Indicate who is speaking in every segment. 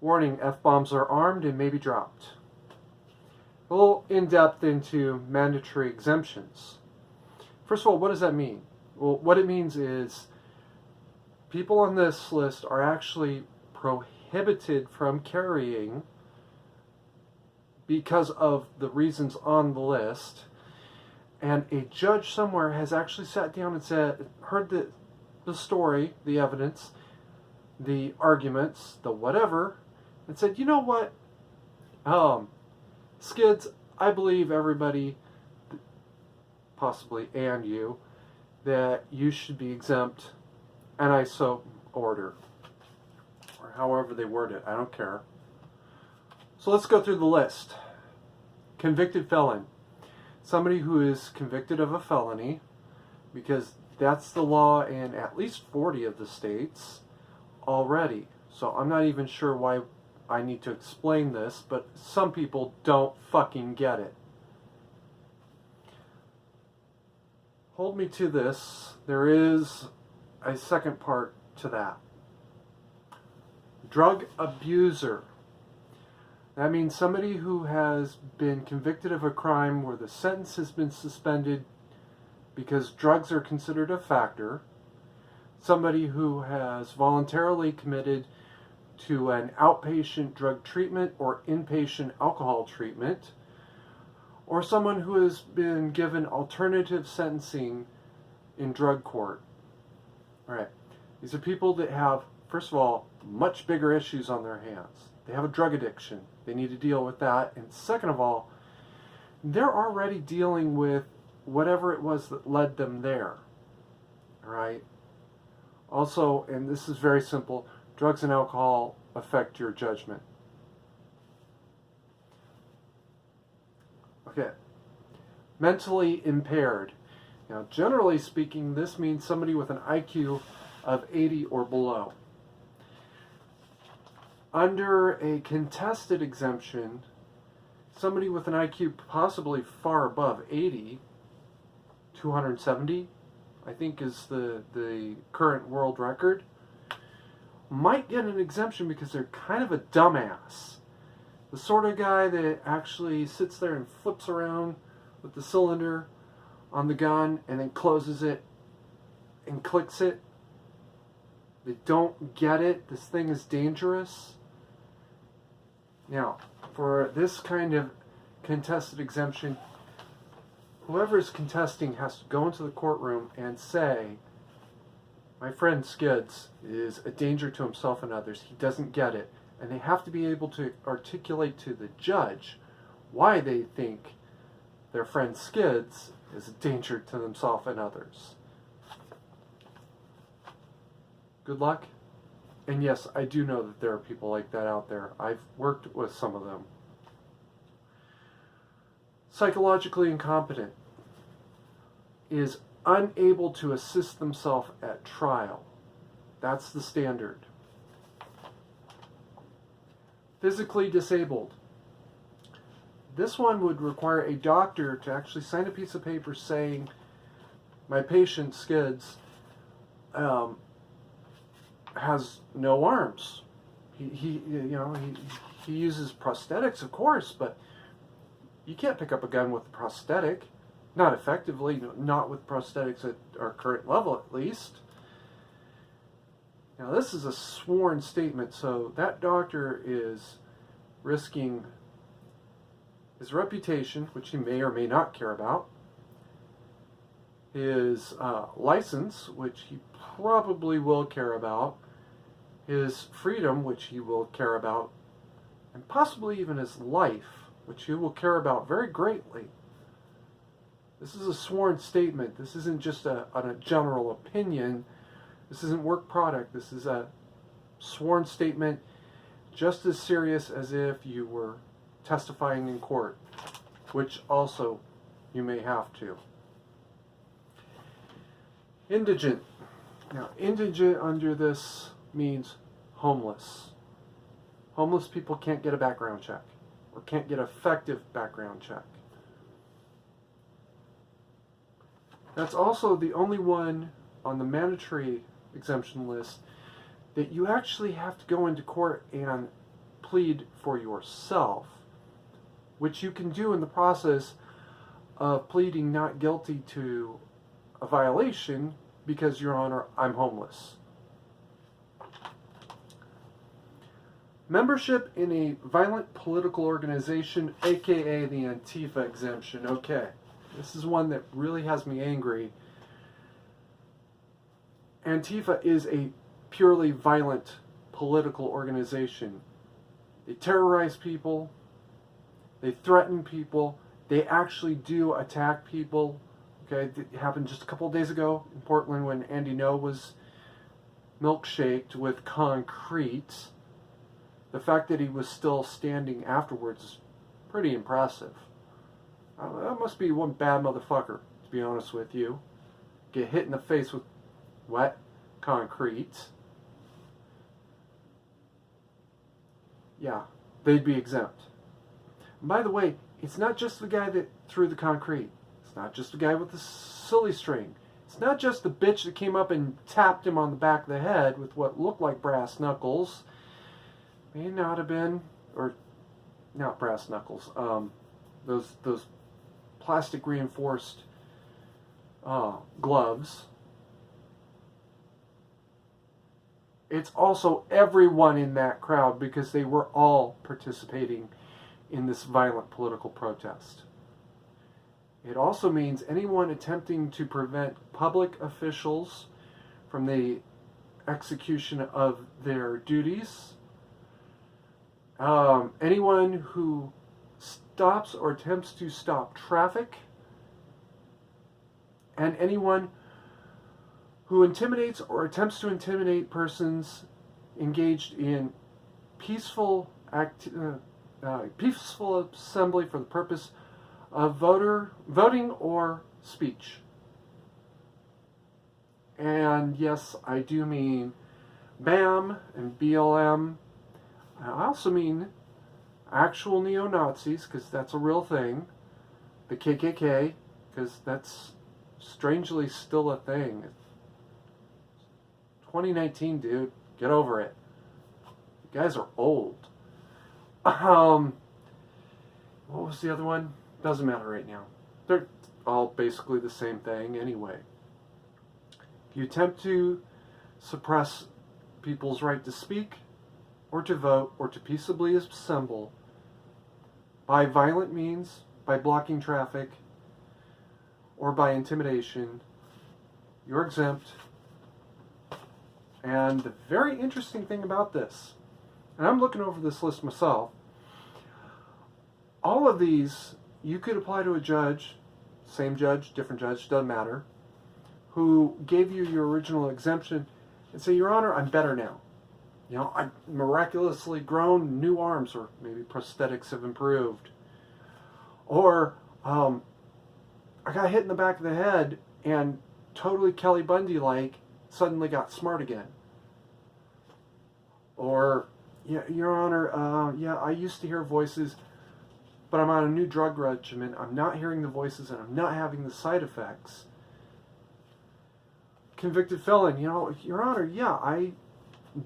Speaker 1: Warning, F-bombs are armed and may be dropped. A little in-depth into mandatory exemptions. First of all, what does that mean? Well, what it means is people on this list are actually prohibited from carrying because of the reasons on the list, and a judge somewhere has actually sat down and said, heard the story, the evidence, the arguments, the whatever, and said, you know what, Skids, I believe everybody, possibly and you, that you should be exempt, and I so order. Or however they word it, I don't care. So let's go through the list. Convicted felon. Somebody who is convicted of a felony, because that's the law in at least 40 of the states already. So I'm not even sure why I need to explain this, but some people don't fucking get it. Hold me to this. There is a second part to that. Drug abuser. That means somebody who has been convicted of a crime where the sentence has been suspended because drugs are considered a factor. Somebody who has voluntarily committed to an outpatient drug treatment or inpatient alcohol treatment. Or someone who has been given alternative sentencing in drug court. All right. These are people that have, first of all, much bigger issues on their hands. They have a drug addiction. They need to deal with that. And second of all, they're already dealing with whatever it was that led them there. All right? Also, and this is very simple, drugs and alcohol affect your judgment. Okay. Mentally impaired. Now, generally speaking, this means somebody with an IQ of 80 or below. Under a contested exemption, somebody with an IQ possibly far above 80, 270, I think is the current world record, might get an exemption because they're kind of a dumbass. The sort of guy that actually sits there and flips around with the cylinder on the gun and then closes it and clicks it. They don't get it. This thing is dangerous. Now, for this kind of contested exemption, whoever is contesting has to go into the courtroom and say, my friend Skids is a danger to himself and others. He doesn't get it. And they have to be able to articulate to the judge why they think their friend Skids is a danger to themselves and others. Good luck. And yes, I do know that there are people like that out there. I've worked with some of them. Psychologically incompetent. Is unable to assist themselves at trial. That's the standard. Physically disabled. This one would require a doctor to actually sign a piece of paper saying, my patient Skids has no arms. He uses prosthetics, of course, but you can't pick up a gun with a prosthetic. Not effectively, not with prosthetics at our current level at least. Now this is a sworn statement, so that doctor is risking his reputation, which he may or may not care about, his license, which he probably will care about, his freedom, which he will care about, and possibly even his life, which he will care about very greatly. This is a sworn statement. This isn't just a general opinion. This isn't work product. This is a sworn statement, just as serious as if you were testifying in court, which also you may have to. Indigent. Now, indigent under this means homeless. Homeless people can't get a background check or can't get effective background check. That's also the only one on the mandatory exemption list that you actually have to go into court and plead for yourself, which you can do in the process of pleading not guilty to a violation because, Your Honor, I'm homeless. Membership in a violent political organization, aka the Antifa exemption. Okay, this is one that really has me angry. Antifa is a purely violent political organization. They terrorize people, they threaten people, they actually do attack people. Okay, it happened just a couple of days ago in Portland when Andy Ngo was milkshaked with concrete. The fact that he was still standing afterwards is pretty impressive. That must be one bad motherfucker, to be honest with you. Get hit in the face with wet concrete. Yeah, they'd be exempt. And by the way, it's not just the guy that threw the concrete. It's not just the guy with the silly string. It's not just the bitch that came up and tapped him on the back of the head with what looked like brass knuckles. May not have been, or not brass knuckles. Those plastic reinforced gloves. It's also everyone in that crowd because they were all participating in this violent political protest. It also means anyone attempting to prevent public officials from the execution of their duties, anyone who stops or attempts to stop traffic, and anyone who intimidates or attempts to intimidate persons engaged in peaceful assembly for the purpose of voting or speech. And yes, I do mean BAM and BLM. I also mean actual neo-Nazis, because that's a real thing. The KKK, because that's strangely still a thing. 2019, dude. Get over it. You guys are old. What was the other one? Doesn't matter right now. They're all basically the same thing anyway. If you attempt to suppress people's right to speak, or to vote, or to peaceably assemble, by violent means, by blocking traffic, or by intimidation, you're exempt. And the very interesting thing about this, and I'm looking over this list myself, all of these you could apply to a judge, same judge, different judge, doesn't matter, who gave you your original exemption and say, Your Honor, I'm better now. You know, I've miraculously grown new arms, or maybe prosthetics have improved. Or I got hit in the back of the head and totally Kelly Bundy-like suddenly got smart again. Or, yeah, Your Honor, yeah, I used to hear voices, but I'm on a new drug regimen. I'm not hearing the voices and I'm not having the side effects. Convicted felon, you know, Your Honor, yeah, I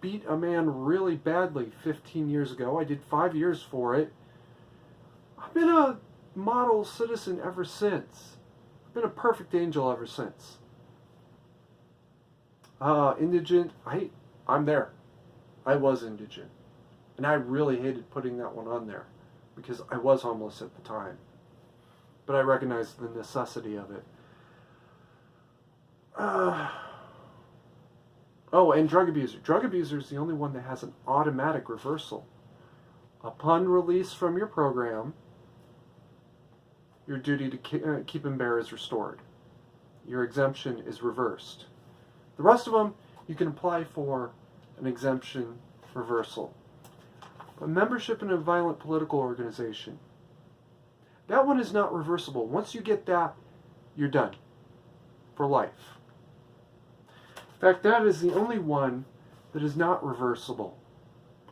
Speaker 1: beat a man really badly 15 years ago. I did 5 years for it. I've been a model citizen ever since. I've been a perfect angel ever since. Indigent, I'm there. I was indigent. And I really hated putting that one on there because I was homeless at the time. But I recognized the necessity of it. Oh, and drug abuser. Drug abuser is the only one that has an automatic reversal. Upon release from your program, your duty to keep and bear is restored. Your exemption is reversed. The rest of them, you can apply for an exemption reversal. But membership in a violent political organization, that one is not reversible. Once you get that, you're done for life. In fact, that is the only one that is not reversible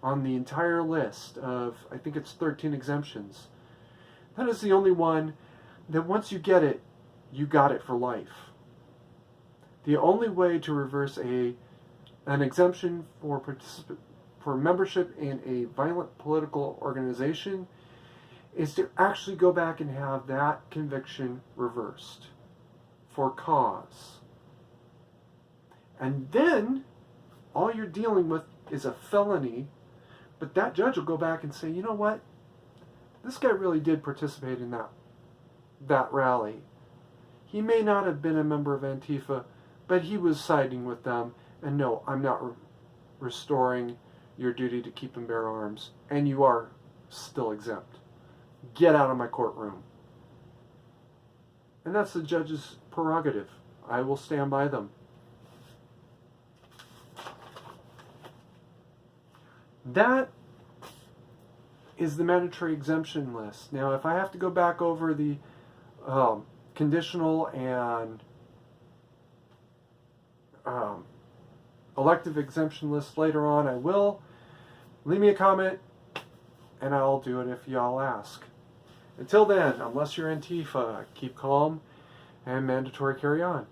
Speaker 1: on the entire list of, I think it's 13 exemptions. That is the only one that once you get it, you got it for life. The only way to reverse an exemption for membership in a violent political organization is to actually go back and have that conviction reversed for cause. And then all you're dealing with is a felony, but that judge will go back and say, you know what? This guy really did participate in that rally. He may not have been a member of Antifa, but he was siding with them. And no, I'm not restoring your duty to keep and bear arms. And you are still exempt. Get out of my courtroom. And that's the judge's prerogative. I will stand by them. That is the mandatory exemption list. Now, if I have to go back over the conditional and elective exemption list later on, I will. Leave me a comment, and I'll do it if y'all ask. Until then, unless you're Antifa, keep calm and mandatory carry on.